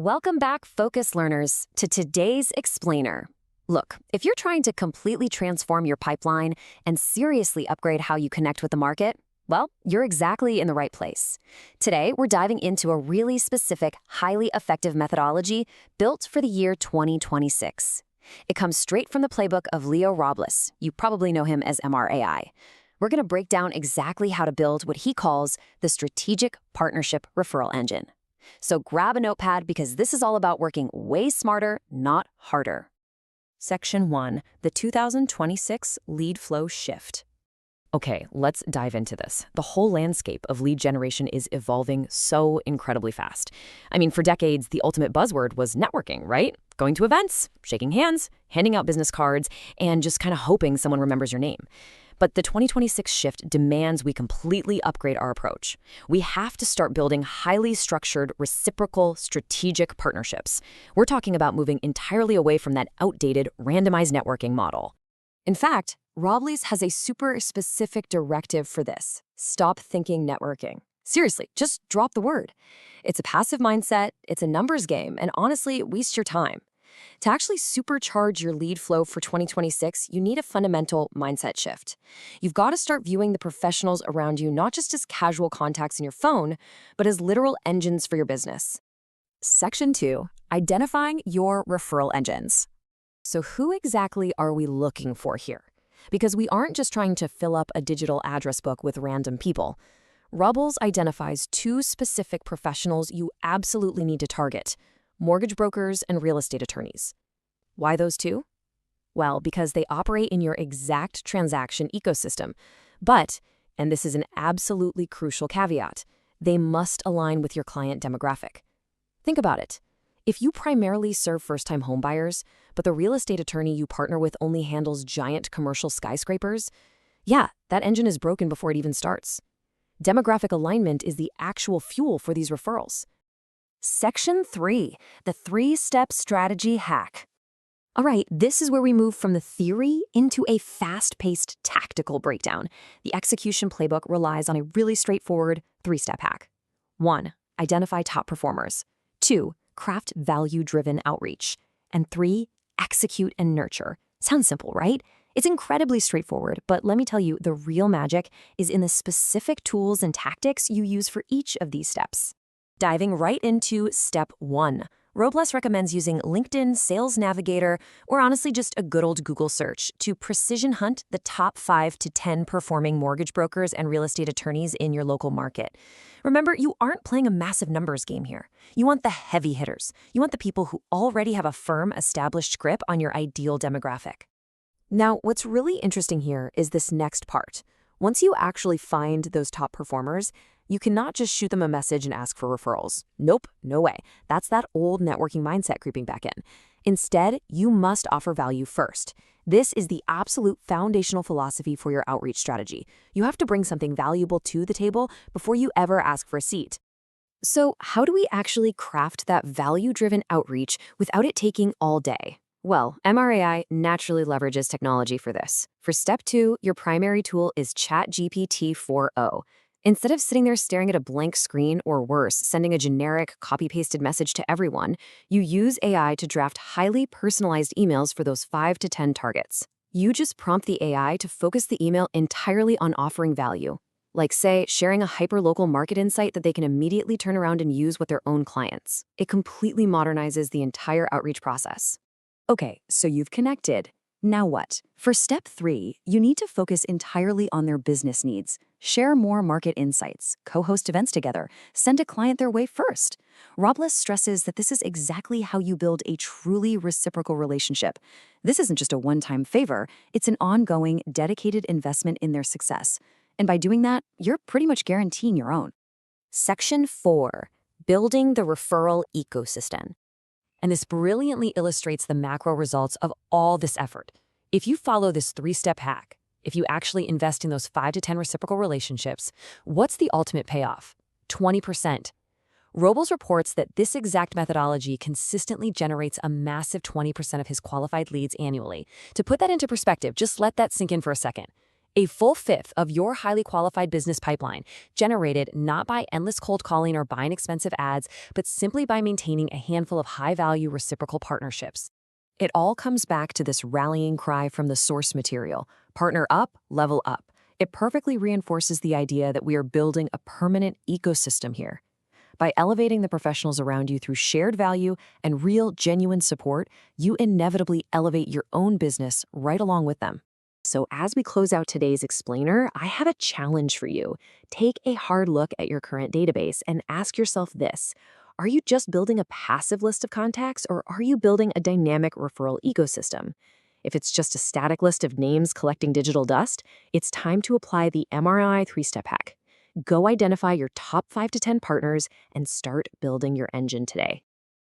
Welcome back, Focus Learners, to today's Explainer. Look, if you're trying to completely transform your pipeline and seriously upgrade how you connect with the market, well, you're exactly in the right place. Today, we're diving into a really specific, highly effective methodology built for the year 2026. It comes straight from the playbook of Leo Robles. You probably know him as MRAI. We're going to break down exactly how to build what he calls the Strategic Partnership Referral Engine. So grab a notepad because this is all about working way smarter, not harder. Section 1, the 2026 Lead Flow Shift. Okay, let's dive into this. The whole landscape of lead generation is evolving so incredibly fast. I mean, for decades, the ultimate buzzword was networking, right? Going to events, shaking hands, handing out business cards, and just kind of hoping someone remembers your name. But the 2026 shift demands we completely upgrade our approach. We have to start building highly structured, reciprocal, strategic partnerships. We're talking about moving entirely away from that outdated, randomized networking model. In fact, Robles has a super specific directive for this. Stop thinking networking. Seriously, just drop the word. It's a passive mindset, it's a numbers game, and honestly, it wastes your time. To actually supercharge your lead flow for 2026, you need a fundamental mindset shift. You've got to start viewing the professionals around you not just as casual contacts in your phone, but as literal engines for your business. Section 2, identifying your referral engines. So who exactly are we looking for here? Because we aren't just trying to fill up a digital address book with random people. Robles identifies two specific professionals you absolutely need to target: mortgage brokers and real estate attorneys. Why those two? Well, because they operate in your exact transaction ecosystem. But, and this is an absolutely crucial caveat, they must align with your client demographic. Think about it. If you primarily serve first-time homebuyers, but the real estate attorney you partner with only handles giant commercial skyscrapers, yeah, that engine is broken before it even starts. Demographic alignment is the actual fuel for these referrals. Section 3, the 3-step strategy hack. All right, this is where we move from the theory into a fast-paced tactical breakdown. The execution playbook relies on a really straightforward 3-step hack. 1, identify top performers. 2, craft value-driven outreach. And 3, execute and nurture. Sounds simple, right? It's incredibly straightforward, but let me tell you, the real magic is in the specific tools and tactics you use for each of these steps. Diving right into step 1, Robles recommends using LinkedIn Sales Navigator, or honestly just a good old Google search, to precision hunt the top 5 to 10 performing mortgage brokers and real estate attorneys in your local market. Remember, you aren't playing a massive numbers game here. You want the heavy hitters. You want the people who already have a firm, established grip on your ideal demographic. Now, what's really interesting here is this next part. Once you actually find those top performers, you cannot just shoot them a message and ask for referrals. Nope, no way. That's that old networking mindset creeping back in. Instead, you must offer value first. This is the absolute foundational philosophy for your outreach strategy. You have to bring something valuable to the table before you ever ask for a seat. So, how do we actually craft that value-driven outreach without it taking all day? Well, MRAI naturally leverages technology for this. For step 2, your primary tool is ChatGPT 4o. Instead of sitting there staring at a blank screen, or worse, sending a generic copy-pasted message to everyone, you use AI to draft highly personalized emails for those 5 to 10 targets. You just prompt the AI to focus the email entirely on offering value. Like, say, sharing a hyper-local market insight that they can immediately turn around and use with their own clients. It completely modernizes the entire outreach process. Okay, so you've connected. Now what? For step 3, you need to focus entirely on their business needs. Share more market insights, co-host events together, send a client their way first. Robles stresses that this is exactly how you build a truly reciprocal relationship. This isn't just a one-time favor, it's an ongoing, dedicated investment in their success. And by doing that, you're pretty much guaranteeing your own. Section 4, building the referral ecosystem. And this brilliantly illustrates the macro results of all this effort. If you follow this 3-step hack, if you actually invest in those 5 to 10 reciprocal relationships, what's the ultimate payoff? 20%. Robles reports that this exact methodology consistently generates a massive 20% of his qualified leads annually. To put that into perspective, just let that sink in for a second. A full fifth of your highly qualified business pipeline generated not by endless cold calling or buying expensive ads, but simply by maintaining a handful of high-value reciprocal partnerships. It all comes back to this rallying cry from the source material: partner up, level up. It perfectly reinforces the idea that we are building a permanent ecosystem here. By elevating the professionals around you through shared value and real, genuine support, you inevitably elevate your own business right along with them. So as we close out today's explainer, I have a challenge for you. Take a hard look at your current database and ask yourself this: are you just building a passive list of contacts, or are you building a dynamic referral ecosystem? If it's just a static list of names collecting digital dust, it's time to apply the MRI three-step hack. Go identify your top 5 to 10 partners and start building your engine today.